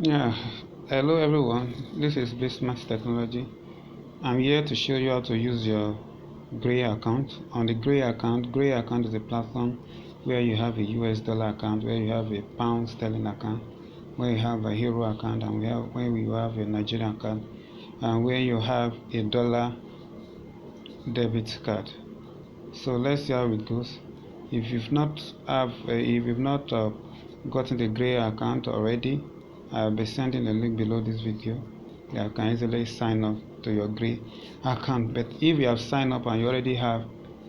Yeah, hello everyone. This is Bismarck Technology. I'm here to show you how to use your Gray account. On the Gray account is a platform where you have a US dollar account, where you have a pound sterling account, where you have a euro account, and where you have a Nigerian account, and where you have a dollar debit card. So let's see how it goes. If you've not gotten the Gray account already, I'll be sending a link below this video. You can easily sign up to your Gray account. But if you have signed up and you already have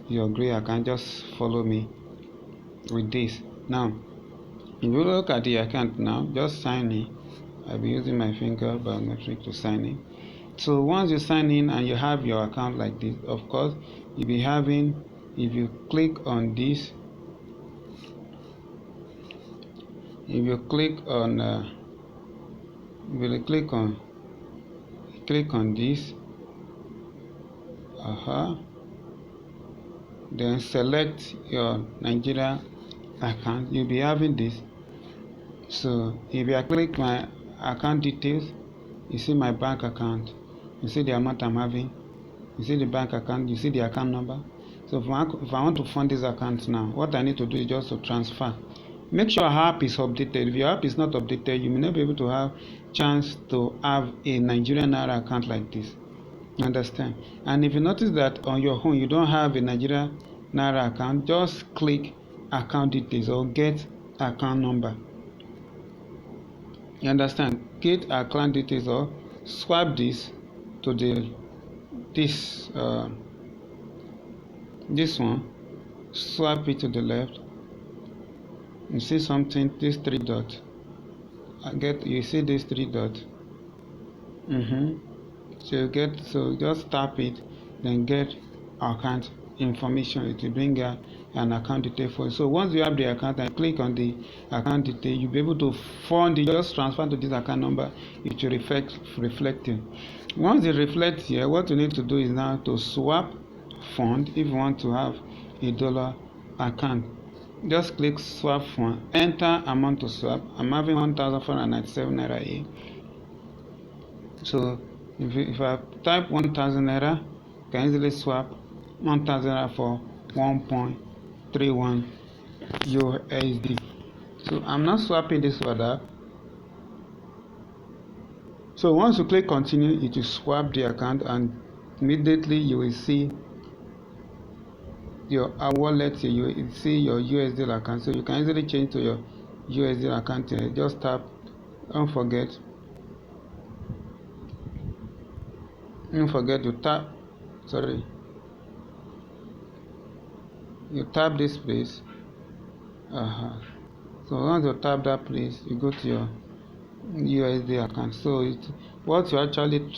your Gray account, just follow me with this. Now, if you look at the account now, just sign in. I'll be using my finger biometric to sign in. So once you sign in and you have your account like this, of course, you'll be having, if you click on this, if you click on this, then select your Nigeria account, you'll be having this. So if I click my account details, you see my bank account, you see the amount I'm having, you see the bank account, you see the account number. So if I want to fund this account now, what I need to do is just to transfer. Make sure your app is updated. If your app is not updated, you may not be able to have chance to have a Nigerian Naira account like this. Understand? And if you notice that on your home you don't have a Nigerian Naira account, just click account details or get account number. You understand? Get account details or swap this to this one. Swap it to the left. You see something, this 3 dot. You see this 3 dot. So just tap it, then get account information. It will bring an account detail for you. So once you have the account and click on the account detail, you'll be able to fund it. Just transfer to this account number. It will reflect it. Once it reflects here, what you need to do is now to swap fund. If you want to have a dollar account, just click swap fund, enter amount to swap. I'm having 1,497 naira here. So if I type 1,000 naira, I can easily swap 1,000 naira for 1.31 USD. So I'm not swapping this for that. So once you click continue, it will swap the account, and immediately you will see your wallet. You will see your USD account. So you can easily change to your USD account here. Just tap. Don't forget to tap. You tap this place. So once you tap that place, you go to your USD account. So what you actually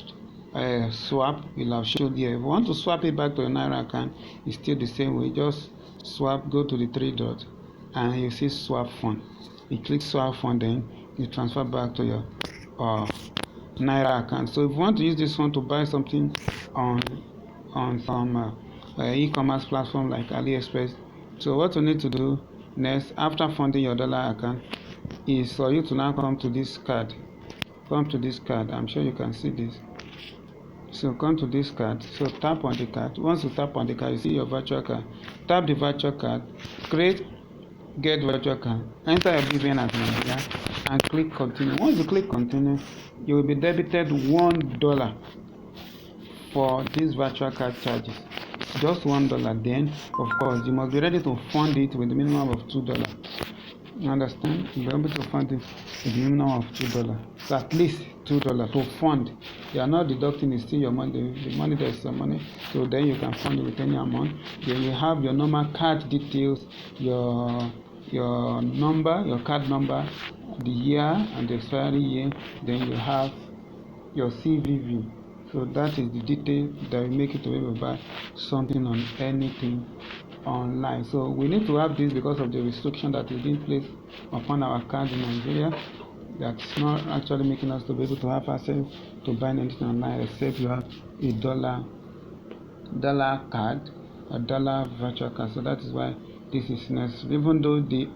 swap will have showed here. If you want to swap it back to your Naira account, it's still the same way. Just swap, go to the 3 dots, and you see swap fund. You click swap fund, then you transfer back to your Naira account. So if you want to use this one to buy something on some e-commerce platform like AliExpress, so what you need to do next after funding your dollar account is for you to now come to this card. I'm sure you can see this. So come to this card. So tap on the card. Once you tap on the card, you see your virtual card. Tap the virtual card, create get virtual card, enter your BVN as Nigeria, and click continue. Once you click continue, you will be debited $1 for this virtual card charges. Just $1. Then of course you must be ready to fund it with a minimum of $2. You understand? You'll be able to fund it with a minimum of $2. So at least $2 to fund. You are not deducting, it's still your money. The money that is your money. So then you can fund it with any amount. Then you have your normal card details, your number, your card number, the year and the expiry year. Then you have your CVV. So that is the detail that will make it to be able to buy something on anything online. So we need to have this because of the restriction that is being placed upon our cards in Nigeria. That's not actually making us to be able to have access to buy anything online except you have a dollar card, a dollar virtual card. So that is why this is necessary. Even though the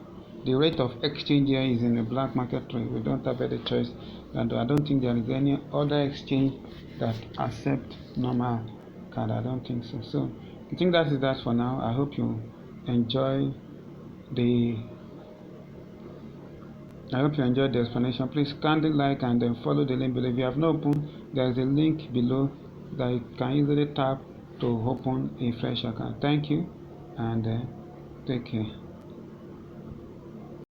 the rate of exchange here is in the black market rate. We don't have any choice. And I don't think there is any other exchange that accept normal card. I don't think so. So I think that is that for now. I hope you enjoy the explanation. Please kindly like and then follow the link below. If you have not opened, there is a link below that you can easily tap to open a fresh account. Thank you and take care.